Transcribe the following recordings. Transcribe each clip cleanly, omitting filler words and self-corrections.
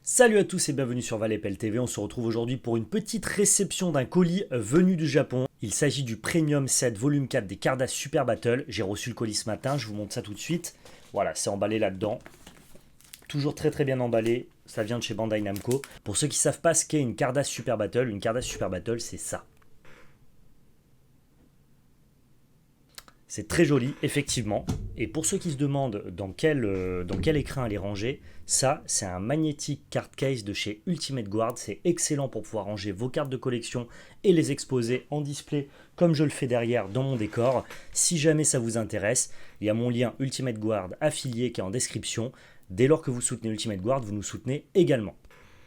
Salut à tous et bienvenue sur Valepel TV, on se retrouve aujourd'hui pour une petite réception d'un colis venu du Japon. Il s'agit du Premium Set Volume 4 des Cardass Super Battle. J'ai reçu le colis ce matin, je vous montre ça tout de suite. Voilà, c'est emballé là-dedans. Toujours très bien emballé, ça vient de chez Bandai Namco. Pour ceux qui ne savent pas ce qu'est une Cardass Super Battle, une Cardass Super Battle c'est ça. C'est très joli, effectivement. Et pour ceux qui se demandent dans quel écrin elle est rangée, ça, c'est un magnétique card case de chez Ultimate Guard. C'est excellent pour pouvoir ranger vos cartes de collection et les exposer en display, comme je le fais derrière dans mon décor. Si jamais ça vous intéresse, il y a mon lien Ultimate Guard affilié qui est en description. Dès lors que vous soutenez Ultimate Guard, vous nous soutenez également.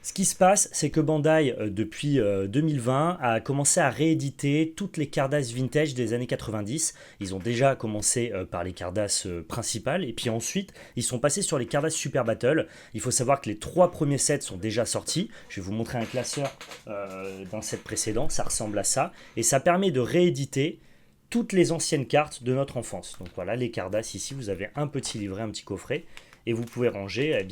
Ce qui se passe, c'est que Bandai, depuis 2020, a commencé à rééditer toutes les Cardass vintage des années 90. Ils ont déjà commencé par les Cardass principales, et puis ensuite, ils sont passés sur les Cardass Super Battle. Il faut savoir que les 3 premiers sets sont déjà sortis. Je vais vous montrer un classeur d'un set précédent, ça ressemble à ça. Et ça permet de rééditer toutes les anciennes cartes de notre enfance. Donc voilà, les Cardass, ici, vous avez un petit livret, un petit coffret. Et vous pouvez ranger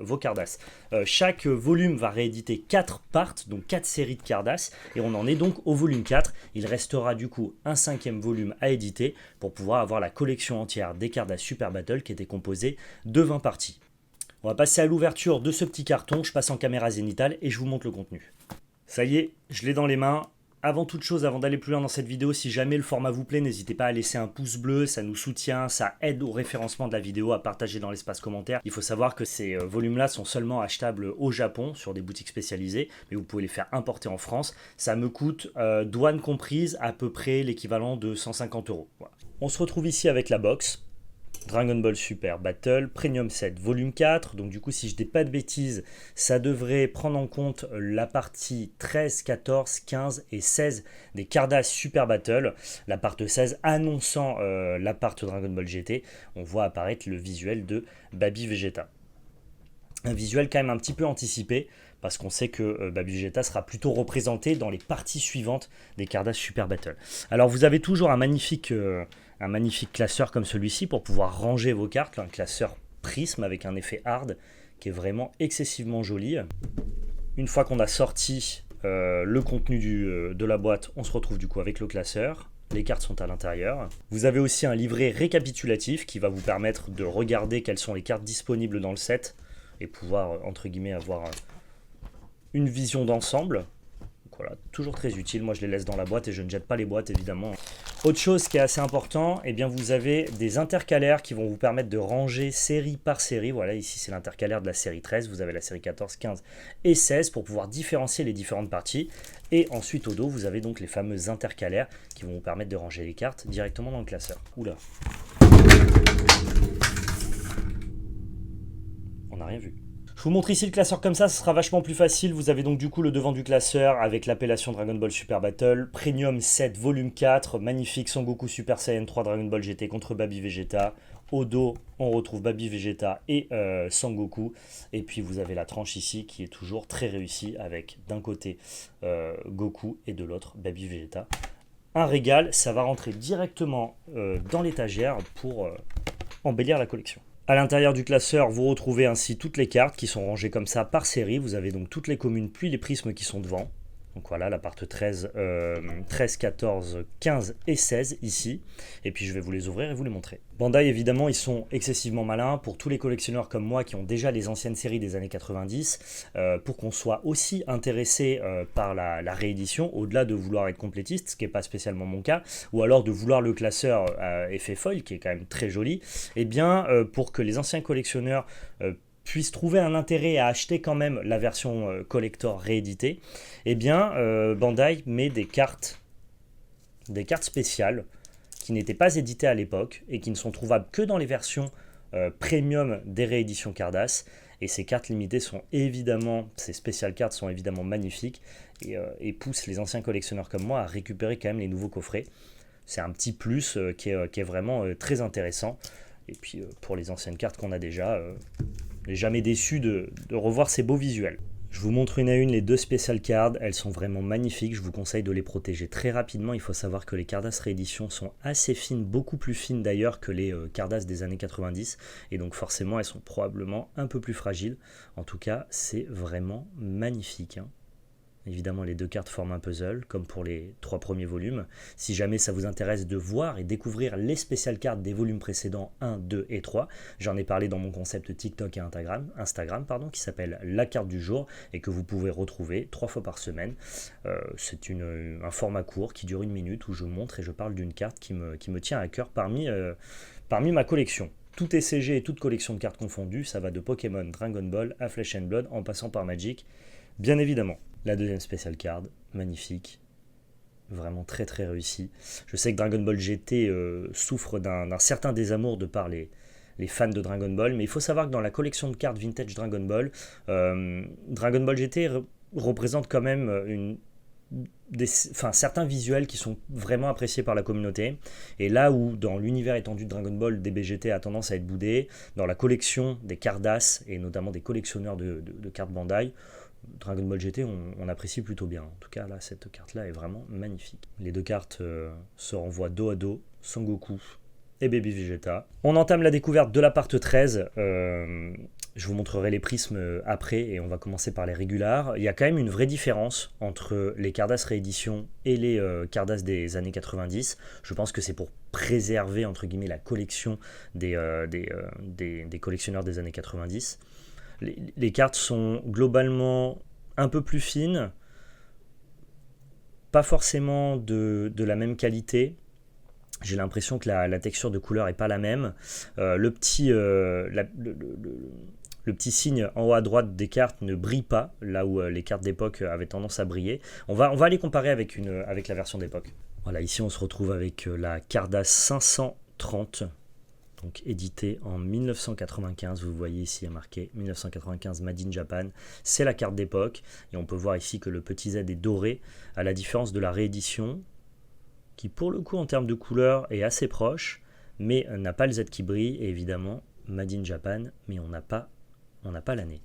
vos Cardass. Chaque volume va rééditer 4 parts, donc 4 séries de Cardass, et on en est donc au volume 4. Il restera du coup un 5e volume à éditer pour pouvoir avoir la collection entière des Cardass Super Battle qui était composée de 20 parties. On va passer à l'ouverture de ce petit carton, je passe en caméra zénitale et je vous montre le contenu. Ça y est, je l'ai dans les mains. Avant toute chose, avant d'aller plus loin dans cette vidéo, si jamais le format vous plaît, n'hésitez pas à laisser un pouce bleu, ça nous soutient, ça aide au référencement de la vidéo, à partager dans l'espace commentaire. Il faut savoir que ces volumes-là sont seulement achetables au Japon, sur des boutiques spécialisées, mais vous pouvez les faire importer en France. Ça me coûte, douane comprise, à peu près l'équivalent de 150 €. Voilà. On se retrouve ici avec la box. Dragon Ball Super Battle, Premium Set Volume 4, donc du coup si je dis pas de bêtises, ça devrait prendre en compte la partie 13, 14, 15 et 16 des Cardass Super Battle, la part 16 annonçant la part Dragon Ball GT, on voit apparaître le visuel de Baby Vegeta. Un visuel quand même un petit peu anticipé, parce qu'on sait que Baby Vegeta sera plutôt représenté dans les parties suivantes des Cardass Super Battle. Alors vous avez toujours un magnifique classeur comme celui-ci pour pouvoir ranger vos cartes, un classeur prisme avec un effet hard qui est vraiment excessivement joli. Une fois qu'on a sorti le contenu de la boîte, on se retrouve du coup avec le classeur. Les cartes sont à l'intérieur. Vous avez aussi un livret récapitulatif qui va vous permettre de regarder quelles sont les cartes disponibles dans le set et pouvoir entre guillemets avoir une vision d'ensemble. Voilà, toujours très utile. Moi, je les laisse dans la boîte et je ne jette pas les boîtes, évidemment. Autre chose qui est assez important, eh bien, vous avez des intercalaires qui vont vous permettre de ranger série par série. Voilà, ici, c'est l'intercalaire de la série 13. Vous avez la série 14, 15 et 16 pour pouvoir différencier les différentes parties. Et ensuite, au dos, vous avez donc les fameux intercalaires qui vont vous permettre de ranger les cartes directement dans le classeur. Oula. On n'a rien vu. Je vous montre ici le classeur comme ça sera vachement plus facile. Vous avez donc du coup le devant du classeur avec l'appellation Dragon Ball Super Battle, Premium 7 Volume 4, magnifique Son Goku Super Saiyan 3 Dragon Ball GT contre Baby Vegeta. Au dos, on retrouve Baby Vegeta et Son Goku. Et puis vous avez la tranche ici qui est toujours très réussie avec d'un côté Goku et de l'autre Baby Vegeta. Un régal, ça va rentrer directement dans l'étagère pour embellir la collection. À l'intérieur du classeur, vous retrouvez ainsi toutes les cartes qui sont rangées comme ça par série. Vous avez donc toutes les communes puis les prismes qui sont devant. Donc voilà, la part 13, 14, 15 et 16 ici. Et puis je vais vous les ouvrir et vous les montrer. Bandai, évidemment, ils sont excessivement malins pour tous les collectionneurs comme moi qui ont déjà les anciennes séries des années 90, pour qu'on soit aussi intéressé par la réédition, au-delà de vouloir être complétiste, ce qui n'est pas spécialement mon cas, ou alors de vouloir le classeur effet foil, qui est quand même très joli, et bien pour que les anciens collectionneurs puissent trouver un intérêt à acheter quand même la version collector rééditée, eh bien Bandai met des cartes spéciales qui n'étaient pas éditées à l'époque et qui ne sont trouvables que dans les versions premium des rééditions Cardass. Et ces cartes limitées sont évidemment, ces spéciales cartes sont évidemment magnifiques et poussent les anciens collectionneurs comme moi à récupérer quand même les nouveaux coffrets. C'est un petit plus qui est vraiment très intéressant. Et puis pour les anciennes cartes qu'on a déjà, on n'est jamais déçu de revoir ces beaux visuels. Je vous montre une à une les deux Special Cards, elles sont vraiment magnifiques, je vous conseille de les protéger très rapidement. Il faut savoir que les Cardass rééditions sont assez fines, beaucoup plus fines d'ailleurs que les Cardass des années 90, et donc forcément elles sont probablement un peu plus fragiles. En tout cas, c'est vraiment magnifique, hein. Évidemment, les deux cartes forment un puzzle, comme pour les 3 premiers volumes. Si jamais ça vous intéresse de voir et découvrir les spéciales cartes des volumes précédents 1, 2 et 3, j'en ai parlé dans mon concept TikTok et Instagram, qui s'appelle La Carte du Jour, et que vous pouvez retrouver 3 fois par semaine. C'est un format court qui dure 1 minute, où je montre et je parle d'une carte qui me tient à cœur parmi ma collection. Tout ECG et toute collection de cartes confondues, ça va de Pokémon, Dragon Ball à Flesh and Blood, en passant par Magic, bien évidemment. La deuxième Special Card, magnifique, vraiment très très réussi. Je sais que Dragon Ball GT souffre d'un certain désamour de par les fans de Dragon Ball, mais il faut savoir que dans la collection de cartes vintage Dragon Ball, Dragon Ball GT représente quand même certains visuels qui sont vraiment appréciés par la communauté. Et là où dans l'univers étendu de Dragon Ball, DBGT a tendance à être boudé, dans la collection des Cardass et notamment des collectionneurs de cartes Bandai, Dragon Ball GT, on apprécie plutôt bien. En tout cas, là, cette carte-là est vraiment magnifique. Les deux cartes se renvoient dos à dos, Son Goku et Baby Vegeta. On entame la découverte de la part 13. Je vous montrerai les prismes après et on va commencer par les régulars. Il y a quand même une vraie différence entre les Cardass rééditions et les Cardass des années 90. Je pense que c'est pour préserver, entre guillemets, la collection des collectionneurs des années 90. Les cartes sont globalement un peu plus fines, pas forcément de la même qualité. J'ai l'impression que la texture de couleur n'est pas la même. Le petit signe en haut à droite des cartes ne brille pas, là où les cartes d'époque avaient tendance à briller. On va les comparer avec la version d'époque. Voilà, ici on se retrouve avec la Cardass 530. Donc édité en 1995, vous voyez ici il y a marqué 1995 Made in Japan, c'est la carte d'époque, et on peut voir ici que le petit Z est doré, à la différence de la réédition, qui pour le coup en termes de couleur est assez proche, mais n'a pas le Z qui brille, et évidemment Made in Japan, mais on n'a pas l'année.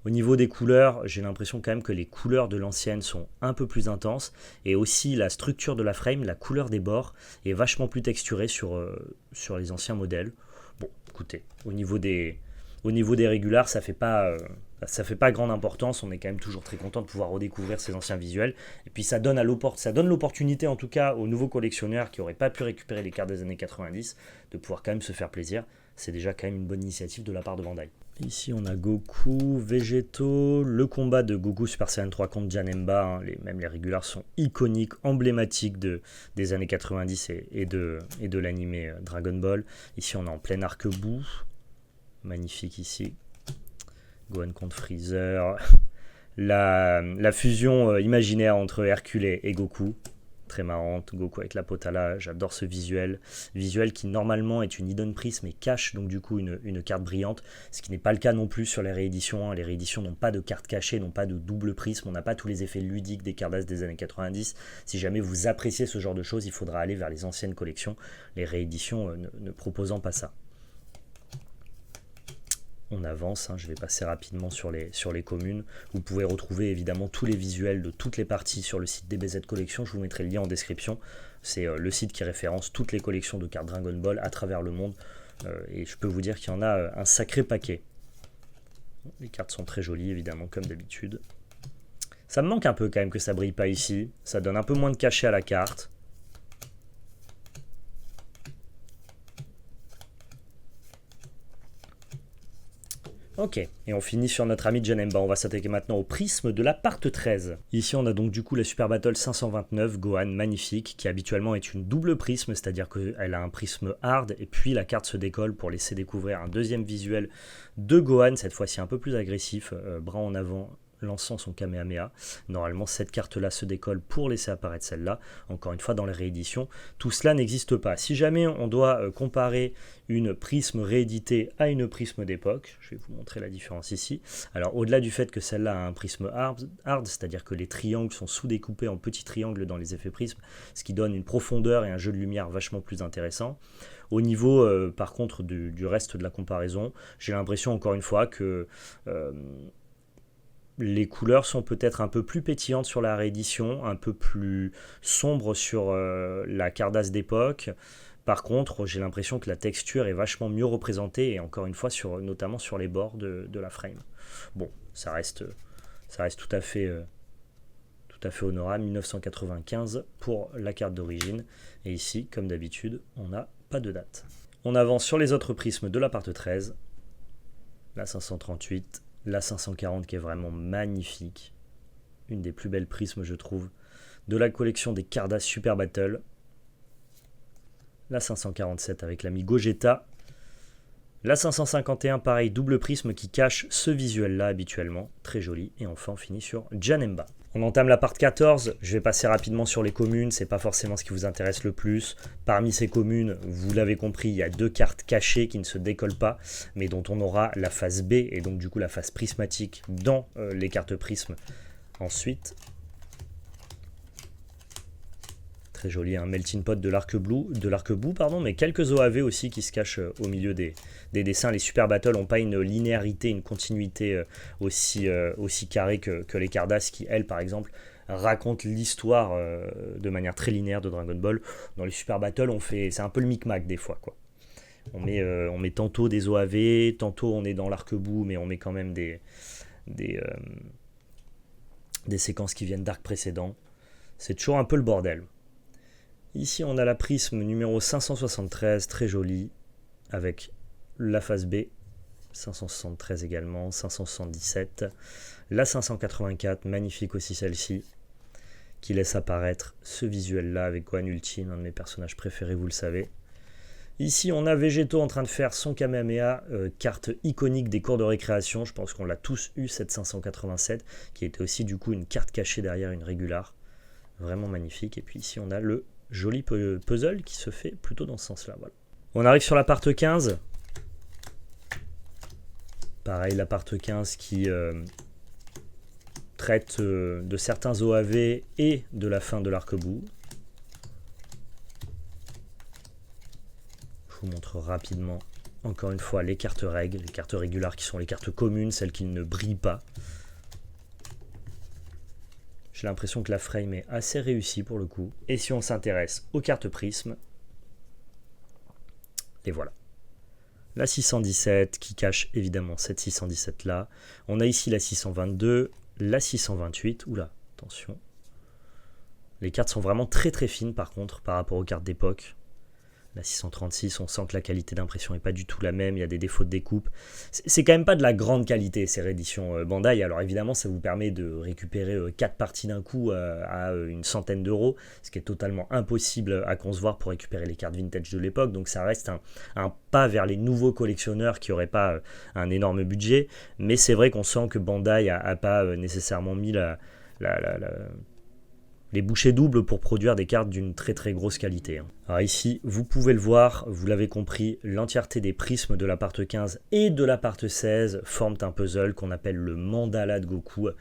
Au niveau des couleurs, j'ai l'impression quand même que les couleurs de l'ancienne sont un peu plus intenses, et aussi la structure de la frame, la couleur des bords, est vachement plus texturée sur les anciens modèles. Bon, écoutez, au niveau des régulars, ça fait pas grande importance, on est quand même toujours très content de pouvoir redécouvrir ces anciens visuels, et puis ça donne l'opportunité en tout cas aux nouveaux collectionneurs qui n'auraient pas pu récupérer les cartes des années 90, de pouvoir quand même se faire plaisir. C'est déjà quand même une bonne initiative de la part de Bandai. Ici on a Goku, Végéto, le combat de Goku Super Saiyan 3 contre Janemba, hein, même les régulars sont iconiques, emblématiques des années 90 et de l'anime Dragon Ball. Ici on est en plein arc-bout, magnifique ici, Gohan contre Freezer, la fusion imaginaire entre Hercule et Goku. Très marrante, Goku avec la potala, j'adore ce visuel qui normalement est une hidden prism et cache donc du coup une carte brillante, ce qui n'est pas le cas non plus sur les rééditions, hein. Les rééditions n'ont pas de carte cachée, n'ont pas de double prisme, on n'a pas tous les effets ludiques des Cardass des années 90. Si jamais vous appréciez ce genre de choses, il faudra aller vers les anciennes collections, les rééditions ne proposant pas ça. On avance, hein, je vais passer rapidement sur les communes. Vous pouvez retrouver évidemment tous les visuels de toutes les parties sur le site DBZ Collection. Je vous mettrai le lien en description. C'est le site qui référence toutes les collections de cartes Dragon Ball à travers le monde. Et je peux vous dire qu'il y en a un sacré paquet. Les cartes sont très jolies évidemment comme d'habitude. Ça me manque un peu quand même que ça brille pas ici. Ça donne un peu moins de cachet à la carte. Ok, et on finit sur notre ami Janemba. On va s'attaquer maintenant au prisme de la part 13. Ici, on a donc du coup la Super Battle 529 Gohan magnifique, qui habituellement est une double prisme, c'est-à-dire qu'elle a un prisme hard, et puis la carte se décolle pour laisser découvrir un deuxième visuel de Gohan, cette fois-ci un peu plus agressif, bras en avant, lançant son Kamehameha. Normalement, cette carte-là se décolle pour laisser apparaître celle-là. Encore une fois, dans les rééditions, tout cela n'existe pas. Si jamais on doit comparer une prisme rééditée à une prisme d'époque, je vais vous montrer la différence ici. Alors, au-delà du fait que celle-là a un prisme hard, c'est-à-dire que les triangles sont sous-découpés en petits triangles dans les effets prismes, ce qui donne une profondeur et un jeu de lumière vachement plus intéressant. Au niveau, par contre, du reste de la comparaison, j'ai l'impression, encore une fois, que Les couleurs sont peut-être un peu plus pétillantes sur la réédition, un peu plus sombres sur la Cardass d'époque. Par contre, j'ai l'impression que la texture est vachement mieux représentée, et encore une fois, notamment sur les bords de la frame. Bon, ça reste tout à fait honorable, 1995 pour la carte d'origine. Et ici, comme d'habitude, on n'a pas de date. On avance sur les autres prismes de la part 13. La 538, la 540 qui est vraiment magnifique. Une des plus belles prismes, je trouve, de la collection des Cardass Super Battle. La 547 avec l'ami Gogeta. La 551, pareil, double prisme qui cache ce visuel-là habituellement. Très joli. Et enfin, on finit sur Janemba. On entame la part 14. Je vais passer rapidement sur les communes. C'est pas forcément ce qui vous intéresse le plus. Parmi ces communes, vous l'avez compris, il y a 2 cartes cachées qui ne se décollent pas, mais dont on aura la phase B et donc du coup la phase prismatique dans les cartes prismes ensuite. Très joli, un melting pot de l'arc-bout, mais quelques OAV aussi qui se cachent au milieu des dessins. Les Super Battle n'ont pas une linéarité, une continuité aussi carrée que les Cardass qui, elles, par exemple, racontent l'histoire de manière très linéaire de Dragon Ball. Dans les Super Battle, c'est un peu le micmac des fois, quoi. On met tantôt des OAV, tantôt on est dans l'arc-bout, mais on met quand même des séquences qui viennent d'arcs précédents. C'est toujours un peu le bordel. Ici, on a la prisme numéro 573, très jolie, avec la phase B, 573 également, 577, la 584, magnifique aussi celle-ci, qui laisse apparaître ce visuel-là avec Gohan Ultime, un de mes personnages préférés, vous le savez. Ici, on a Végéto en train de faire son Kamehameha, carte iconique des cours de récréation, je pense qu'on l'a tous eu, cette 587, qui était aussi du coup une carte cachée derrière une régulare, vraiment magnifique. Et puis ici, on a le joli puzzle qui se fait plutôt dans ce sens-là. Voilà. On arrive sur la part 15. Pareil, la part 15 qui traite de certains OAV et de la fin de l'arc-bout. Je vous montre rapidement, encore une fois, les cartes règles, les cartes régulares qui sont les cartes communes, celles qui ne brillent pas. J'ai l'impression que la frame est assez réussie pour le coup. Et si on s'intéresse aux cartes prismes, et voilà. La 617 qui cache évidemment cette 617 là. On a ici la 622, la 628. Oula, attention. Les cartes sont vraiment très très fines par contre par rapport aux cartes d'époque. La 636, on sent que la qualité d'impression n'est pas du tout la même, il y a des défauts de découpe. C'est quand même pas de la grande qualité ces rééditions Bandai, alors évidemment ça vous permet de récupérer 4 parties d'un coup à une centaine d'euros, ce qui est totalement impossible à concevoir pour récupérer les cartes vintage de l'époque, donc ça reste un pas vers les nouveaux collectionneurs qui n'auraient pas un énorme budget, mais c'est vrai qu'on sent que Bandai a pas nécessairement mis les bouchées doubles pour produire des cartes d'une très très grosse qualité. Alors ici, vous pouvez le voir, vous l'avez compris, l'entièreté des prismes de la part 15 et de la part 16 forment un puzzle qu'on appelle le mandala de Goku.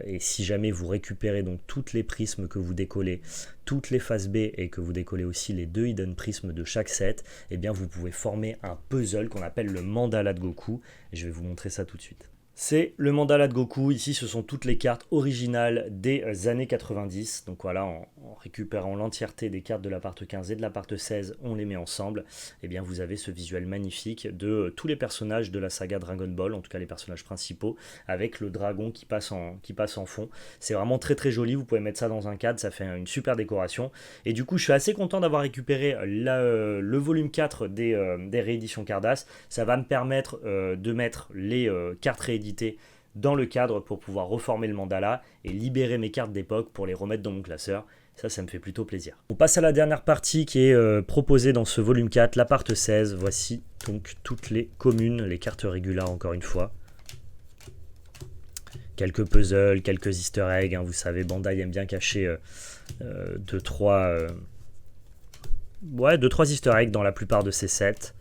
Et si jamais vous récupérez donc toutes les prismes que vous décollez, toutes les phases B et que vous décollez aussi les 2 hidden prismes de chaque set, eh bien vous pouvez former un puzzle qu'on appelle le mandala de Goku. Et je vais vous montrer ça tout de suite. C'est le mandala de Goku. Ici, ce sont toutes les cartes originales des années 90. Donc voilà, en récupérant l'entièreté des cartes de la part 15 et de la part 16, on les met ensemble. Et bien, vous avez ce visuel magnifique de tous les personnages de la saga Dragon Ball, en tout cas les personnages principaux, avec le dragon qui passe en fond. C'est vraiment très très joli. Vous pouvez mettre ça dans un cadre, ça fait une super décoration. Et du coup, je suis assez content d'avoir récupéré le volume 4 des rééditions Cardass. Ça va me permettre de mettre les cartes rééditées dans le cadre pour pouvoir reformer le mandala et libérer mes cartes d'époque pour les remettre dans mon classeur. Ça me fait plutôt plaisir. On passe à la dernière partie qui est proposée dans ce volume 4, la part 16. Voici donc toutes les communes, les cartes régulières encore une fois. Quelques puzzles, quelques easter eggs, hein, vous savez, Bandai aime bien cacher 2-3 easter eggs dans la plupart de ces sets.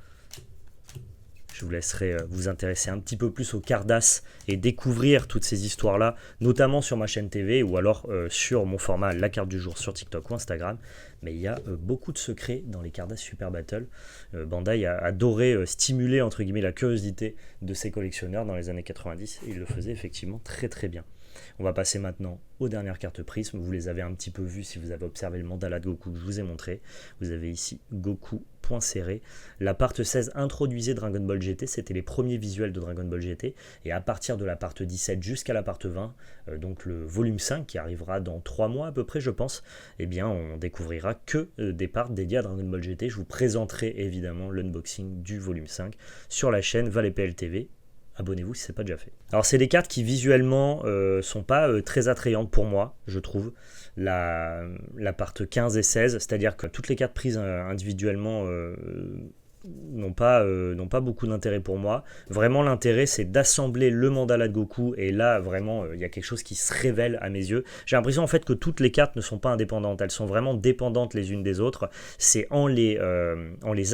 Je vous laisserai vous intéresser un petit peu plus au Cardass et découvrir toutes ces histoires-là, notamment sur ma chaîne TV ou alors sur mon format La Carte du Jour sur TikTok ou Instagram. mais il y a beaucoup de secrets dans les Cardass Super Battle. Bandai a adoré stimuler entre guillemets la curiosité de ses collectionneurs dans les années 90 et il le faisait effectivement très très bien. On va passer maintenant aux dernières cartes Prism. Vous les avez un petit peu vues si vous avez observé le mandala de Goku que je vous ai montré. Vous avez ici Goku point serré. La part 16 introduisait Dragon Ball GT, c'était les premiers visuels de Dragon Ball GT. Et à partir de la part 17 jusqu'à la part 20, donc le volume 5 qui arrivera dans 3 mois à peu près je pense, eh bien on découvrira que des parts dédiées à Dragon Ball GT. Je vous présenterai évidemment l'unboxing du volume 5 sur la chaîne ValetPL TV. Abonnez-vous si ce n'est pas déjà fait. Alors c'est des cartes qui visuellement sont pas très attrayantes pour moi, je trouve. La part 15 et 16, c'est-à-dire que toutes les cartes prises individuellement n'ont pas beaucoup d'intérêt pour moi. Vraiment l'intérêt c'est d'assembler le mandala de Goku et là vraiment il y a quelque chose qui se révèle à mes yeux. J'ai l'impression en fait que toutes les cartes ne sont pas indépendantes, elles sont vraiment dépendantes les unes des autres. C'est en les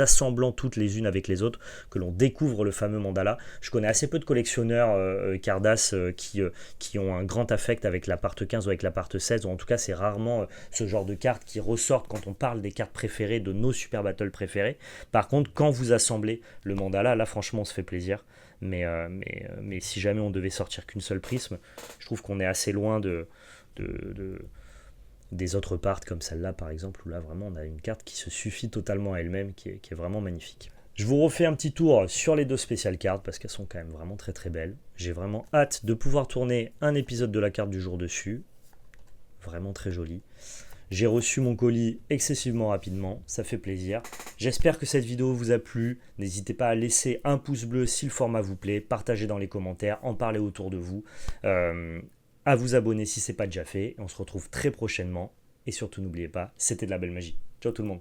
assemblant toutes les unes avec les autres que l'on découvre le fameux mandala. Je connais assez peu de collectionneurs Cardass qui ont un grand affect avec la part 15 ou avec la part 16, ou en tout cas c'est rarement ce genre de cartes qui ressortent quand on parle des cartes préférées, de nos Super Battle préférés. Par contre, quand vous assemblez le mandala, là franchement on se fait plaisir. Mais si jamais on devait sortir qu'une seule prisme, je trouve qu'on est assez loin des autres parts comme celle-là par exemple, où là vraiment on a une carte qui se suffit totalement à elle-même, qui est vraiment magnifique. Je vous refais un petit tour sur les deux spéciales cartes parce qu'elles sont quand même vraiment très très belles. J'ai vraiment hâte de pouvoir tourner un épisode de la carte du jour dessus. Vraiment très joli. J'ai reçu mon colis excessivement rapidement, ça fait plaisir. J'espère que cette vidéo vous a plu. N'hésitez pas à laisser un pouce bleu si le format vous plaît, partagez dans les commentaires, en parlez autour de vous, à vous abonner si ce n'est pas déjà fait. On se retrouve très prochainement et surtout n'oubliez pas, c'était de la belle magie. Ciao tout le monde.